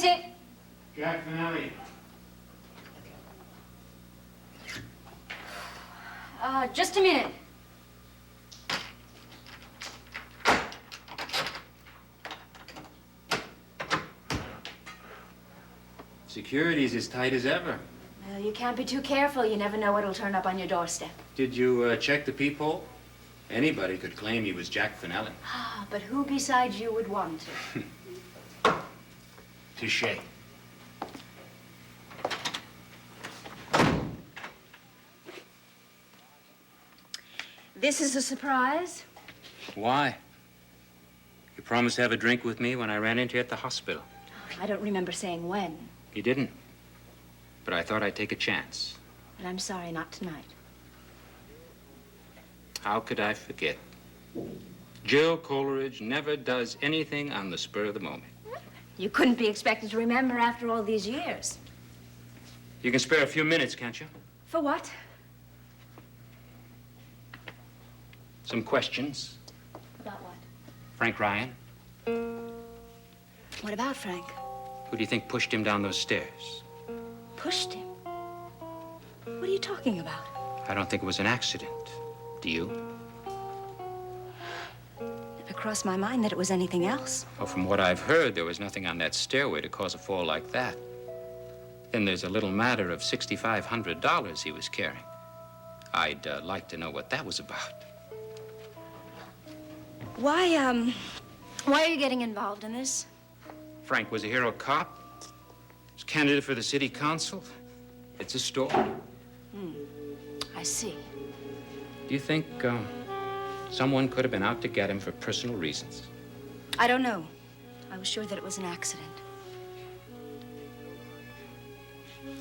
is it? Jack Finelli. Just a minute. Security's as tight as ever. Well, you can't be too careful. You never know what'll turn up on your doorstep. Did you check the peephole? Anybody could claim he was Jack Finelli. Ah, but who besides you would want to? Touché. This is a surprise? Why? You promised to have a drink with me when I ran into you at the hospital. I don't remember saying when. You didn't. But I thought I'd take a chance. But I'm sorry, not tonight. How could I forget? Jill Coleridge never does anything on the spur of the moment. You couldn't be expected to remember after all these years. You can spare a few minutes, can't you? For what? Some questions. About what? Frank Ryan. What about Frank? Who do you think pushed him down those stairs? Pushed him? What are you talking about? I don't think it was an accident. Do you? Never crossed my mind that it was anything else. Well, from what I've heard, there was nothing on that stairway to cause a fall like that. Then there's a little matter of $6,500 he was carrying. I'd like to know what that was about. Why are you getting involved in this? Frank was a hero cop. Was candidate for the city council. It's a story. I see. Do you think someone could have been out to get him for personal reasons? I don't know. I was sure that it was an accident.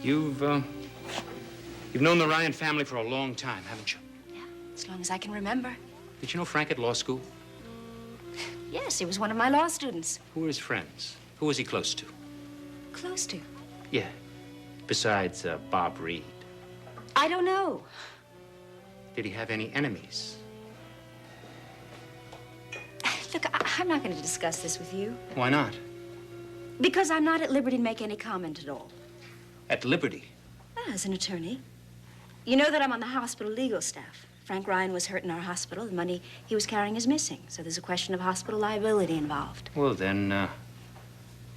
You've known the Ryan family for a long time, haven't you? Yeah, as long as I can remember. Did you know Frank at law school? Yes, he was one of my law students. Who were his friends? Who was he close to? Close to? Yeah, besides Bob Reed. I don't know. Did he have any enemies? Look, I'm not going to discuss this with you. Why not? Because I'm not at liberty to make any comment at all. At liberty? As an attorney. You know that I'm on the hospital legal staff. Frank Ryan was hurt in our hospital. The money he was carrying is missing. So there's a question of hospital liability involved. Well, then,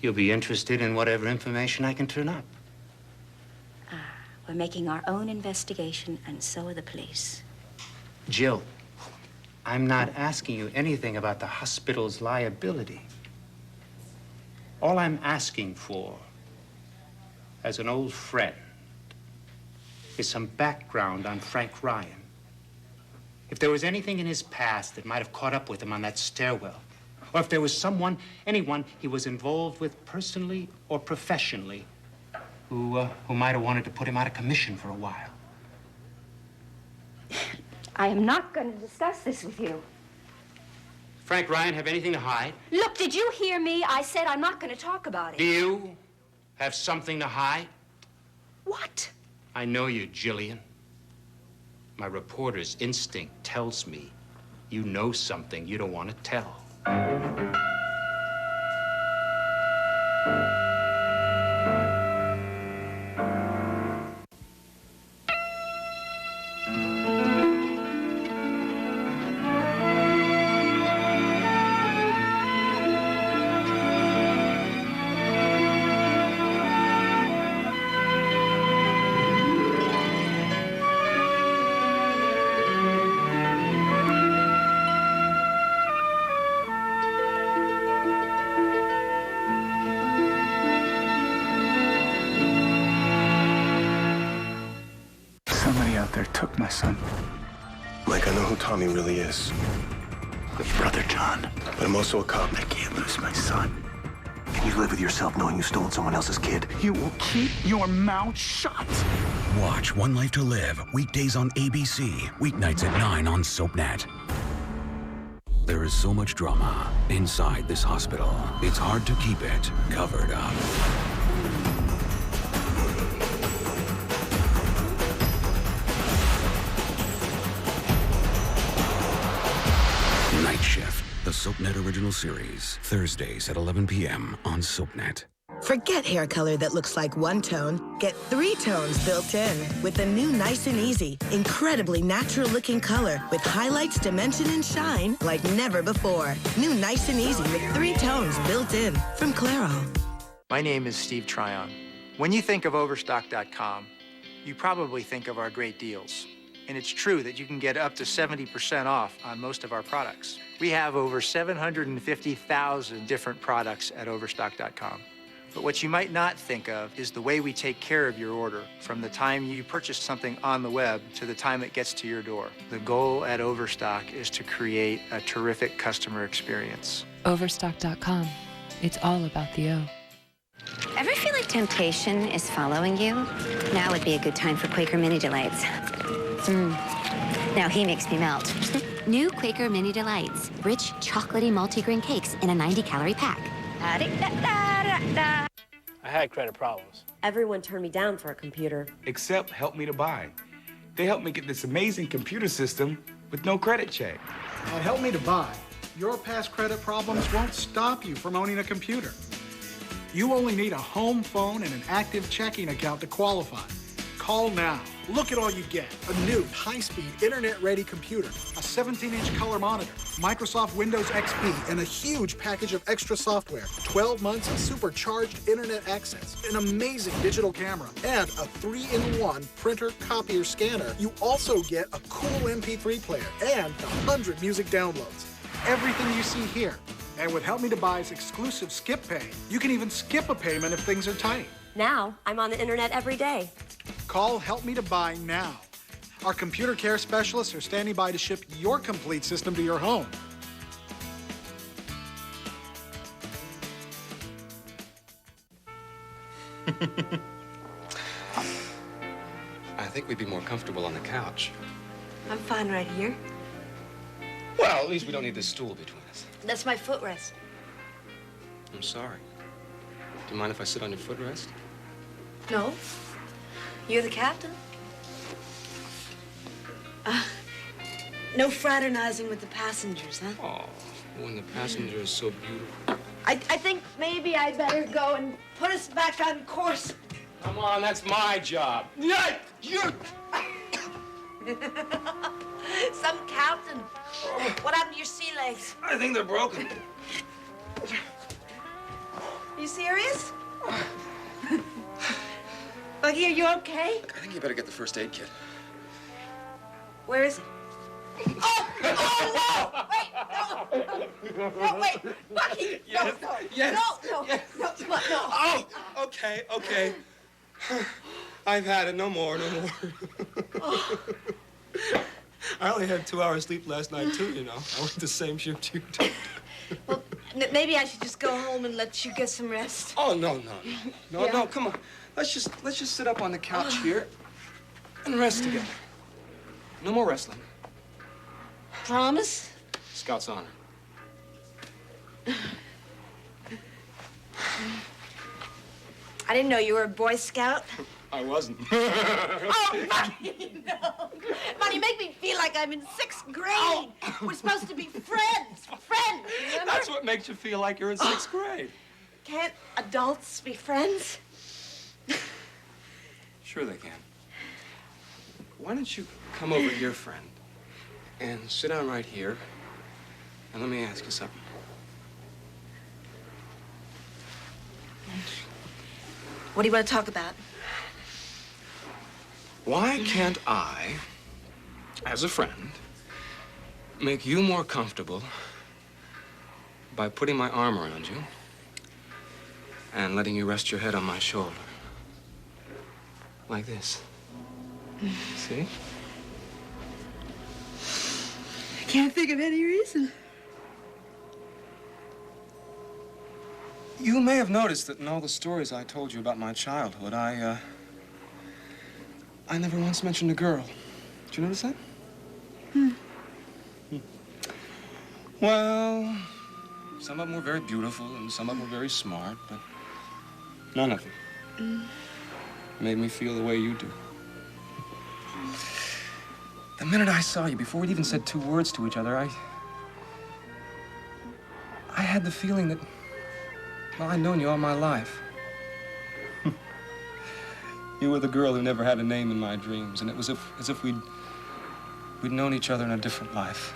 you'll be interested in whatever information I can turn up. We're making our own investigation, and so are the police. Jill, I'm not asking you anything about the hospital's liability. All I'm asking for, as an old friend, is some background on Frank Ryan. If there was anything in his past that might have caught up with him on that stairwell, or if there was anyone he was involved with personally or professionally who might have wanted to put him out of commission for a while. I am not going to discuss this with you. Frank Ryan have anything to hide? Look, did you hear me? I said I'm not going to talk about it. Do you have something to hide? What? I know you, Jillian. My reporter's instinct tells me you know something you don't want to tell. Somebody out there took my son. Mike, I know who Tommy really is. Your brother, John. But I'm also a cop. I can't lose my son. Can you live with yourself knowing you've stolen someone else's kid? You will keep your mouth shut. Watch One Life to Live, weekdays on ABC, weeknights at 9 on SoapNet. There is so much drama inside this hospital. It's hard to keep it covered up. Night Shift, the SoapNet original series, Thursdays at 11 p.m. on SoapNet. Forget hair color that looks like one tone. Get 3 tones built in with the new Nice and Easy. Incredibly natural-looking color with highlights, dimension, and shine like never before. New Nice and Easy with 3 tones built in from Claro. My name is Steve Tryon. When you think of Overstock.com, you probably think of our great deals. And it's true that you can get up to 70% off on most of our products. We have over 750,000 different products at Overstock.com. But what you might not think of is the way we take care of your order from the time you purchase something on the web to the time it gets to your door. The goal at Overstock is to create a terrific customer experience. Overstock.com. It's all about the O. Ever feel like temptation is following you? Now would be a good time for Quaker Mini Delights. Now he makes me melt. New Quaker Mini Delights. Rich, chocolatey multigrain cakes in a 90-calorie pack. I had credit problems. Everyone turned me down for a computer. Except Help Me to Buy. They helped me get this amazing computer system with no credit check. At Help Me to Buy, your past credit problems won't stop you from owning a computer. You only need a home phone and an active checking account to qualify. Call now. Look at all you get. A new high-speed, internet-ready computer, a 17-inch color monitor, Microsoft Windows XP, and a huge package of extra software, 12 months of supercharged internet access, an amazing digital camera, and a 3-in-1 printer, copier, scanner. You also get a cool MP3 player and 100 music downloads. Everything you see here. And with Help Me to Buy's exclusive Skip Pay, you can even skip a payment if things are tight. Now, I'm on the internet every day. Call Help Me to Buy now. Our computer care specialists are standing by to ship your complete system to your home. I think we'd be more comfortable on the couch. I'm fine right here. Well, at least we don't need this stool between us. That's my footrest. I'm sorry. Do you mind if I sit on your footrest? No. You're the captain. No fraternizing with the passengers, huh? Oh, when the passenger is so beautiful. I think maybe I better go and put us back on course. Come on, that's my job. Yeah, you. Some captain. What happened to your sea legs? I think they're broken. You serious? Bucky, are you okay? I think you better get the first aid kit. Where is it? Oh, no! Wait, no! No, wait! Bucky! Yes. No, no! Yes. No, Yes. no, no! Oh, okay. I've had it. No more. I only had 2 hours sleep last night, too, you know. I worked the same shift you did. Well, maybe I should just go home and let you get some rest. Oh, no, Yeah. come on. Let's just sit up on the couch here and rest together. No more wrestling. Promise? Scout's honor. I didn't know you were a Boy Scout. I wasn't. Oh, Buddy, no. Buddy, you make me feel like I'm in 6th grade. We're supposed to be friends. Friends, remember? That's what makes you feel like you're in 6th grade. Can't adults be friends? Sure they can. Why don't you come over here, friend, and sit down right here, and let me ask you something. What do you want to talk about? Why can't I, as a friend, make you more comfortable by putting my arm around you and letting you rest your head on my shoulder? Like this. See? I can't think of any reason. You may have noticed that in all the stories I told you about my childhood, I never once mentioned a girl. Did you notice that? Well, some of them were very beautiful and some of them were very smart, but none of them made me feel the way you do. The minute I saw you, before we'd even said 2 words to each other, I had the feeling that, well, I'd known you all my life. You were the girl who never had a name in my dreams, and it was as if we'd known each other in a different life.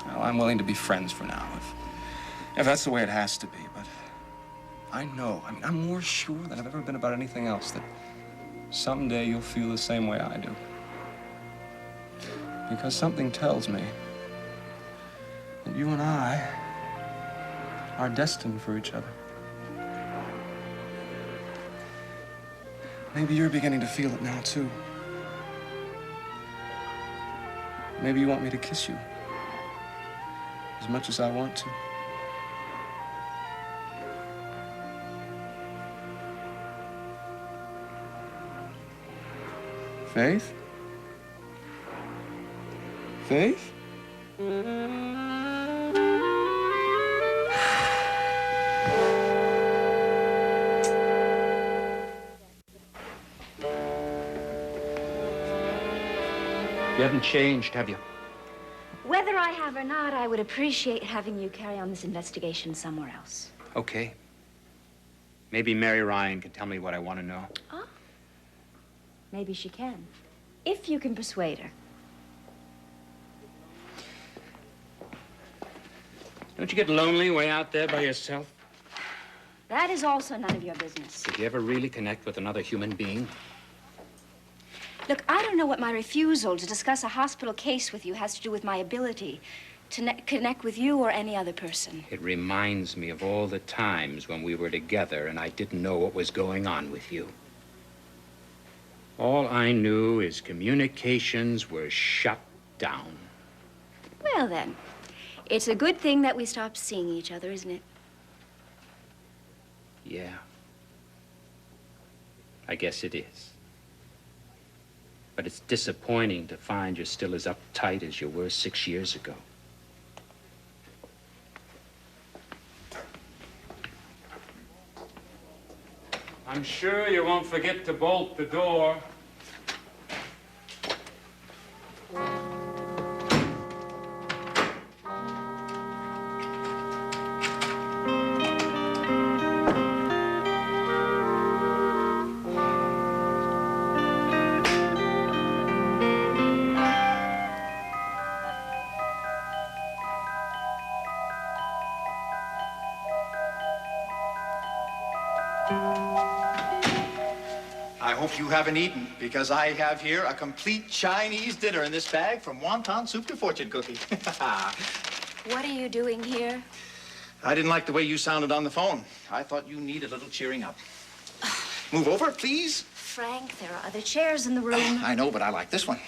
Well, I'm willing to be friends for now, if that's the way it has to be, but I know, I'm more sure than I've ever been about anything else that someday you'll feel the same way I do. Because something tells me that you and I are destined for each other. Maybe you're beginning to feel it now, too. Maybe you want me to kiss you as much as I want to. Faith? Faith? You haven't changed, have you? Whether I have or not, I would appreciate having you carry on this investigation somewhere else. Okay. Maybe Mary Ryan can tell me what I want to know. Oh. Maybe she can. If you can persuade her. Don't you get lonely way out there by yourself? That is also none of your business. Did you ever really connect with another human being? Look, I don't know what my refusal to discuss a hospital case with you has to do with my ability to connect with you or any other person. It reminds me of all the times when we were together and I didn't know what was going on with you. All I knew is communications were shut down. Well, then, it's a good thing that we stopped seeing each other, isn't it? Yeah. I guess it is. But it's disappointing to find you're still as uptight as you were 6 years ago. I'm sure you won't forget to bolt the door. I hope you haven't eaten, because I have here a complete Chinese dinner in this bag, from wonton soup to fortune cookie. What are you doing here? I didn't like the way you sounded on the phone. I thought you needed a little cheering up. Move over, please. Frank, there are other chairs in the room. I know, but I like this one.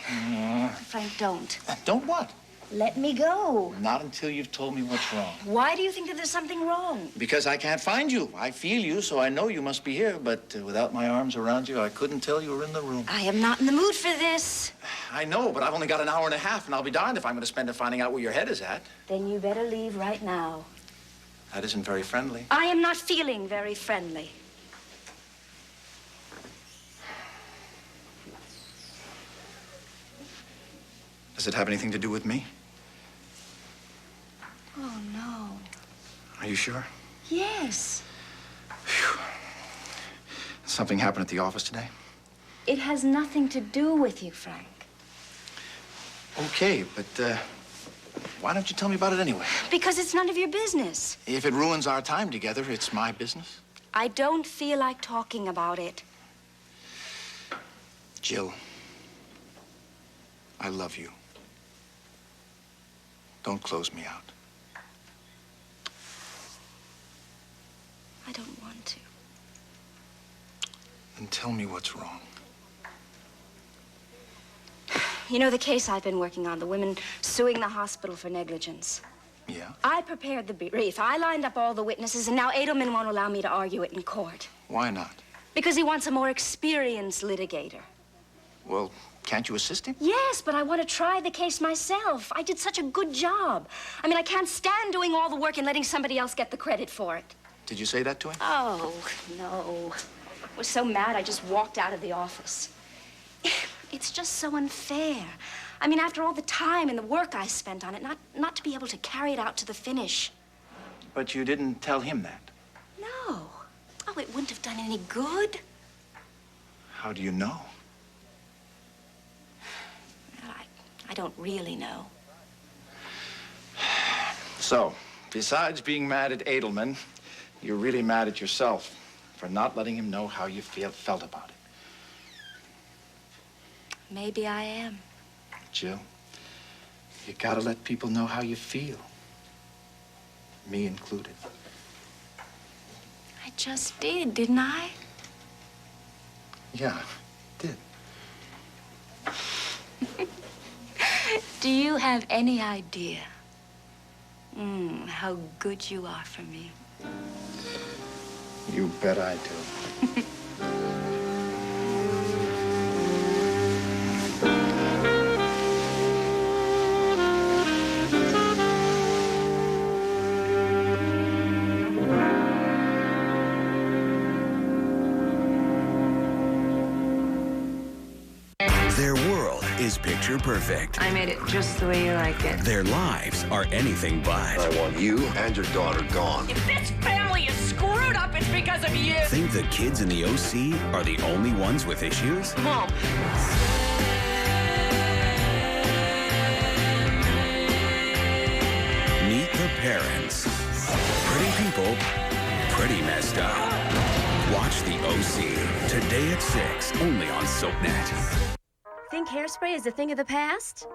Frank, don't. Don't what? Let me go. Not until you've told me what's wrong. Why do you think that there's something wrong? Because I can't find you. I feel you, so I know you must be here. But without my arms around you, I couldn't tell you were in the room. I am not in the mood for this. I know, but I've only got an hour and a half, and I'll be darned if I'm going to spend it finding out where your head is at. Then you better leave right now. That isn't very friendly. I am not feeling very friendly. Does it have anything to do with me? Oh, no. Are you sure? Yes. Phew. Something happened at the office today? It has nothing to do with you, Frank. Okay, but why don't you tell me about it anyway? Because it's none of your business. If it ruins our time together, it's my business. I don't feel like talking about it. Jill, I love you. Don't close me out. I don't want to. Then tell me what's wrong. You know the case I've been working on, the women suing the hospital for negligence. Yeah? I prepared the brief. I lined up all the witnesses, and now Edelman won't allow me to argue it in court. Why not? Because he wants a more experienced litigator. Well, can't you assist him? Yes, but I want to try the case myself. I did such a good job. I mean, I can't stand doing all the work and letting somebody else get the credit for it. Did you say that to him? Oh, no. I was so mad I just walked out of the office. It's just so unfair. I mean, after all the time and the work I spent on it, not to be able to carry it out to the finish. But you didn't tell him that. No. Oh, it wouldn't have done any good. How do you know? Well, I don't really know. So, besides being mad at Edelman, you're really mad at yourself for not letting him know how you felt about it. Maybe I am. Jill, you gotta let people know how you feel. Me included. I just did, didn't I? Yeah, did. Do you have any idea how good you are for me? You bet I do. Their world is picture perfect. I made it just the way you like it. Their lives are anything but. I want you and your daughter gone. If this family is screwed up, it's because of you. Think the kids in the OC are the only ones with issues? Mom. Meet the parents. Pretty people, pretty messed up. Watch the OC today at 6, only on SoapNet. Think hairspray is a thing of the past?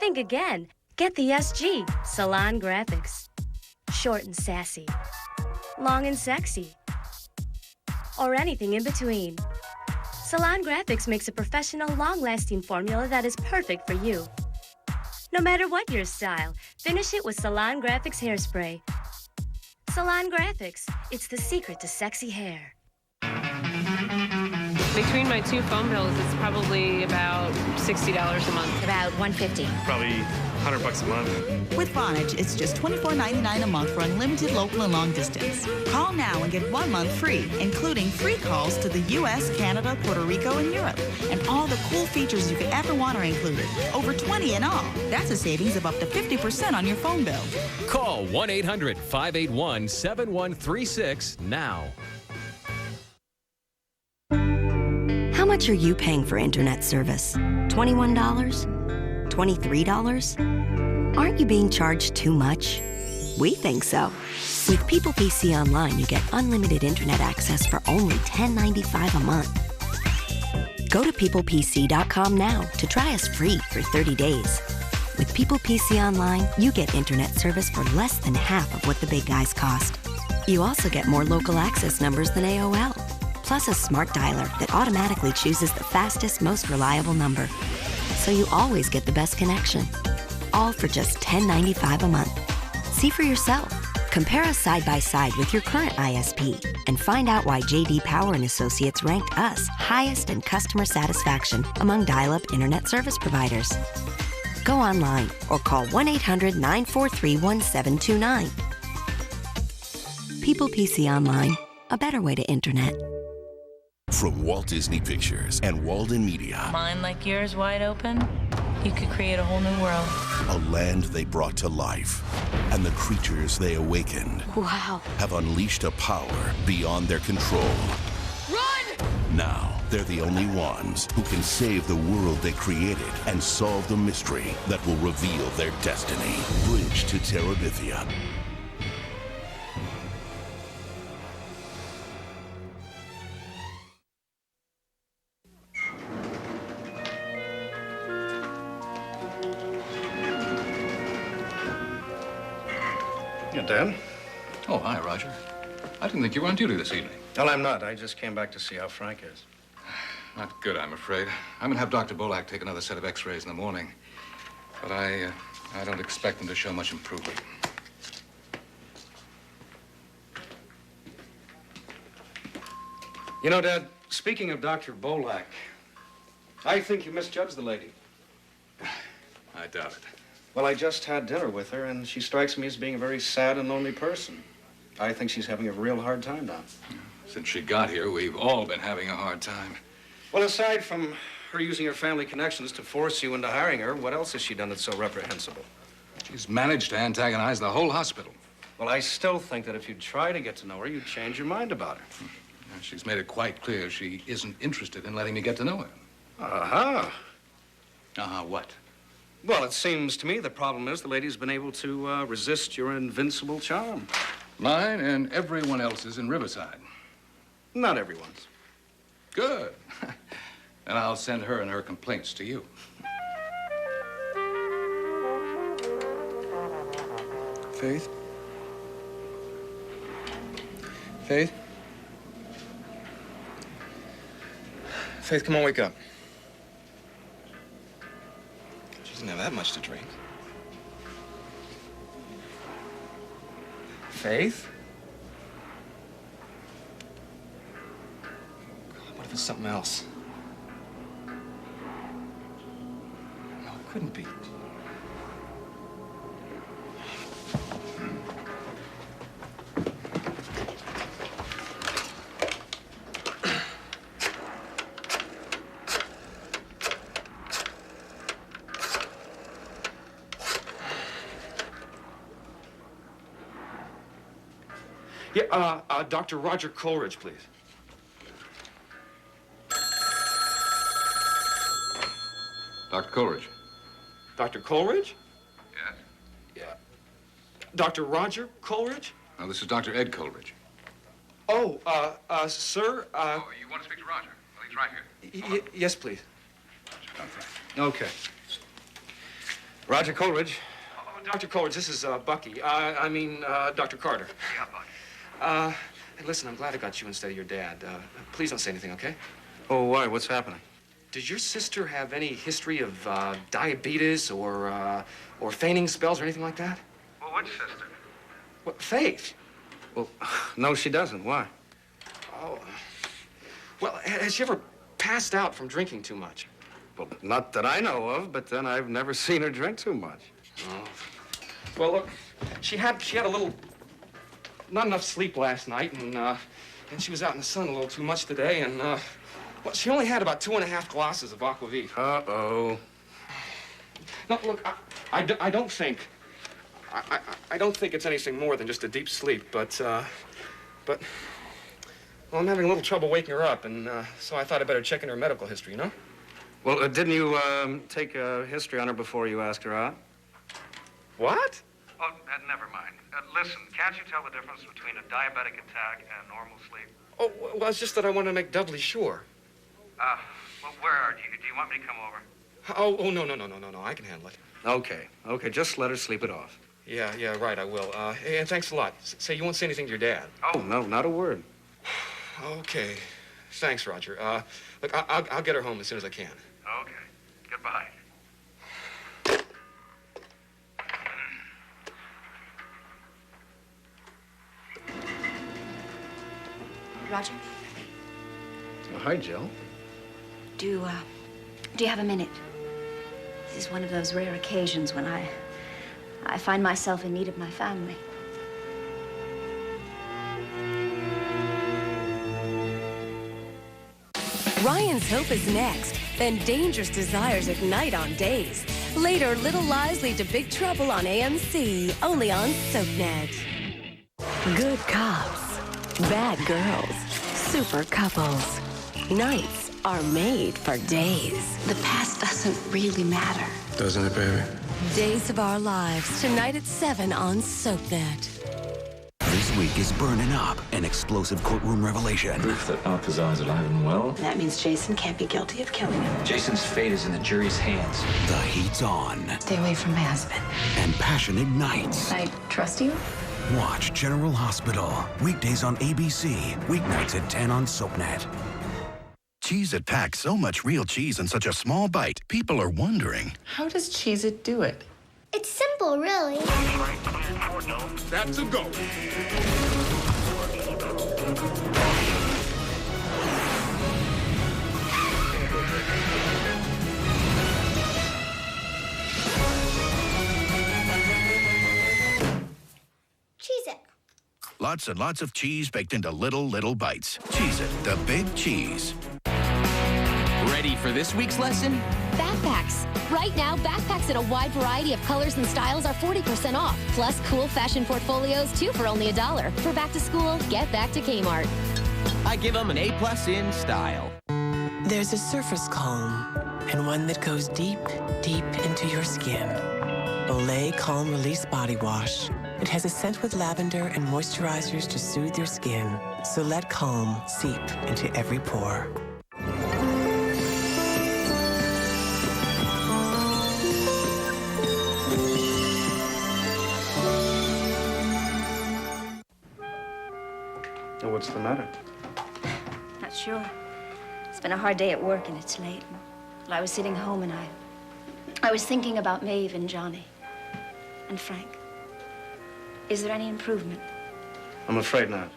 Think again. Get the SG, Salon Graphics. Short and sassy. Long and sexy. Or anything in between. Salon Graphics makes a professional, long-lasting formula that is perfect for you. No matter what your style, finish it with Salon Graphics Hairspray. Salon Graphics, it's the secret to sexy hair. Between my two phone bills, it's probably about $60 a month. About $150. Probably $100 a month. With Vonage, it's just $24.99 a month for unlimited local and long distance. Call now and get 1 month free, including free calls to the U.S., Canada, Puerto Rico, and Europe. And all the cool features you could ever want are included. Over 20 in all. That's a savings of up to 50% on your phone bill. Call 1-800-581-7136 now. How much are you paying for internet service? $21? $23? Aren't you being charged too much? We think so. With People PC Online, you get unlimited internet access for only $10.95 a month. Go to peoplepc.com now to try us free for 30 days. With People PC Online, you get internet service for less than half of what the big guys cost. You also get more local access numbers than AOL. Plus a smart dialer that automatically chooses the fastest, most reliable number. So you always get the best connection. All for just $10.95 a month. See for yourself. Compare us side by side with your current ISP and find out why J.D. Power and Associates ranked us highest in customer satisfaction among dial-up internet service providers. Go online or call 1-800-943-1729. People PC Online, a better way to internet. From Walt Disney Pictures and Walden Media. Mind like yours wide open, you could create a whole new world. A land they brought to life, and the creatures they awakened. Wow. Have unleashed a power beyond their control. Run! Now, they're the only ones who can save the world they created and solve the mystery that will reveal their destiny. Bridge to Terabithia. Yeah, Dad? Oh, hi, Roger. I didn't think you were on duty this evening. Well, I'm not. I just came back to see how Frank is. Not good, I'm afraid. I'm gonna have Dr. Bolak take another set of x-rays in the morning. But I don't expect him to show much improvement. You know, Dad, speaking of Dr. Bolak, I think you misjudged the lady. I doubt it. Well, I just had dinner with her, and she strikes me as being a very sad and lonely person. I think she's having a real hard time now. Since she got here, we've all been having a hard time. Well, aside from her using her family connections to force you into hiring her, what else has she done that's so reprehensible? She's managed to antagonize the whole hospital. Well, I still think that if you'd try to get to know her, you'd change your mind about her. She's made it quite clear she isn't interested in letting me get to know her. Uh-huh. Uh-huh, what? Well, it seems to me the problem is the lady's been able to resist your invincible charm. Mine and everyone else's in Riverside. Not everyone's. Good. And I'll send her and her complaints to you. Faith? Faith? Faith, come on, wake up. She doesn't have that much to drink. Faith? God, what if it's something else? No, it couldn't be. Yeah, Dr. Roger Coleridge, please. Dr. Coleridge. Dr. Coleridge? Yes? Yeah. Dr. Roger Coleridge? No, this is Dr. Ed Coleridge. Oh, sir, Oh, you want to speak to Roger? Well, he's right here. yes, please. Okay. Roger Coleridge. Oh, Dr. Coleridge, this is, Bucky. Dr. Carter. Yeah, Bucky. Hey, listen, I'm glad I got you instead of your dad. Please don't say anything, okay? Oh, why? What's happening? Does your sister have any history of, diabetes or fainting spells or anything like that? Well, which sister? What, Faith? Well, no, she doesn't. Why? Oh. Well, has she ever passed out from drinking too much? Well, not that I know of, but then I've never seen her drink too much. Oh. Well, look, she had a little, not enough sleep last night, and she was out in the sun a little too much today, and, well, she only had about 2.5 glasses of aquavit. Uh-oh. No, look, I don't think it's anything more than just a deep sleep, but, well, I'm having a little trouble waking her up, and, so I thought I'd better check in her medical history, you know? Well, didn't you, take a history on her before you asked her out? What? Oh, never mind. Listen, can't you tell the difference between a diabetic attack and normal sleep? Oh, well, it's just that I want to make doubly sure. Well, where are you? Do you want me to come over? Oh, no, I can handle it. Okay, just let her sleep it off. Yeah, right, I will. Hey, and thanks a lot. Say you won't say anything to your dad. Oh, no, not a word. Okay. Thanks, Roger. Look, I'll get her home as soon as I can. Okay. Goodbye. Roger, Hi, Jill. do you have a minute? This is one of those rare occasions when I find myself in need of my family. Ryan's Hope is next, then Dangerous Desires ignite on Days. Later, Little Lies lead to Big Trouble on AMC, only on SoapNet. Good cops, bad girls, super couples. Nights are made for days. The past doesn't really matter. Doesn't it, baby? Days of Our Lives, tonight at 7 on SoapNet. This week is Burning Up, an explosive courtroom revelation. Proof that Alcazar is alive and well. That means Jason can't be guilty of killing him. Jason's fate is in the jury's hands. The heat's on, Stay away from my husband. and passion ignites. I trust you? Watch General Hospital, weekdays on ABC, weeknights at 10 on SoapNet. Cheez-It packs so much real cheese in such a small bite, people are wondering. How does Cheez-It do it? It's simple, really. That's a go. Cheez-It. Lots and lots of cheese baked into little bites. Cheez-It, the big cheese. Ready for this week's lesson? backpacks. Right now, backpacks in a wide variety of colors and styles are 40% off. Plus, cool fashion portfolios, too, for only $1. For back to school, get back to Kmart. I give them an A+ in style. There's a surface calm, and one that goes deep, deep into your skin. Olay Calm Release Body Wash. It has a scent with lavender and moisturizers to soothe your skin. So let calm seep into every pore. What's the matter? Not sure. It's been a hard day at work and it's late. Well, I was sitting home and I was thinking about Maeve and Johnny and Frank. Is there any improvement? I'm afraid not.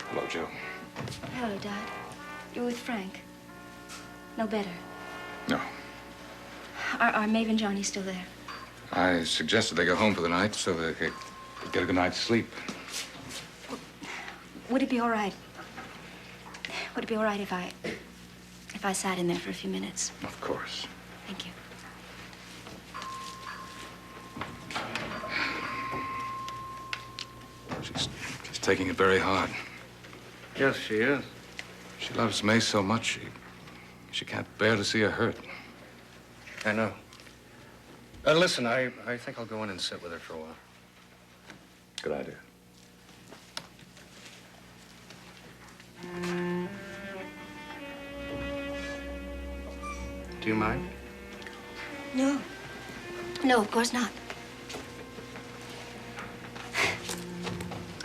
Hello, Joe. Hello, Dad. You're with Frank. No better. No. Are Maeve and Johnny still there? I suggested they go home for the night so they could get a good night's sleep. Would it be all right? Would it be all right if I sat in there for a few minutes? Of course. Thank you. She's taking it very hard. Yes, she is. She loves May so much, she can't bear to see her hurt. I know. Listen, I think I'll go in and sit with her for a while. Good idea. Do you mind? No. No, of course not.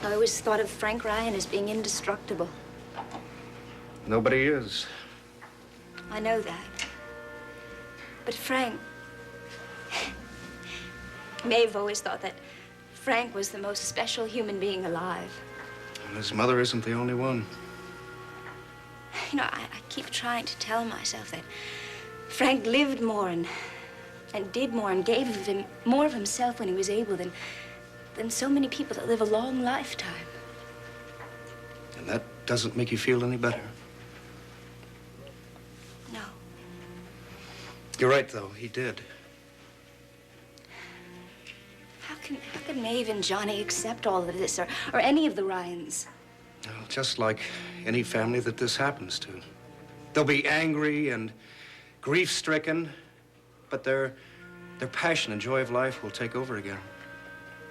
I always thought of Frank Ryan as being indestructible. Nobody is. I know that. But Frank... Maeve always thought that Frank was the most special human being alive. And his mother isn't the only one. You know, I keep trying to tell myself that Frank lived more and did more and gave him more of himself when he was able than so many people that live a long lifetime. And that doesn't make you feel any better. No. You're right, though. He did. How can Maeve and Johnny accept all of this, or any of the Ryans? Well, just like any family that this happens to. They'll be angry and grief-stricken, but their passion and joy of life will take over again,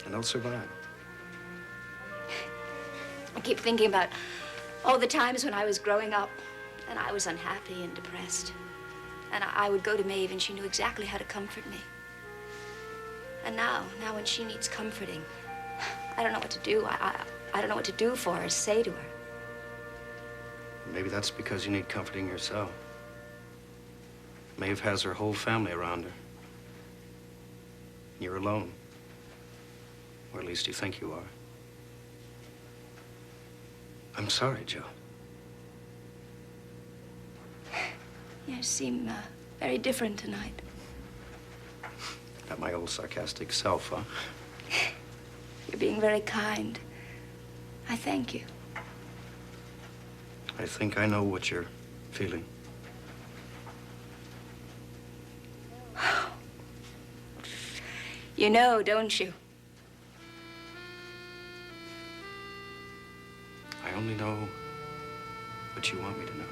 and they'll survive. I keep thinking about all the times when I was growing up, and I was unhappy and depressed. And I would go to Maeve, and she knew exactly how to comfort me. And now when she needs comforting, I don't know what to do. I don't know what to do for her, say to her. Maybe that's because you need comforting yourself. Maeve has her whole family around her. You're alone. Or at least you think you are. I'm sorry, Joe. You seem very different tonight. Not my old sarcastic self, huh? You're being very kind. I thank you. I think I know what you're feeling. You know, don't you? I only know what you want me to know.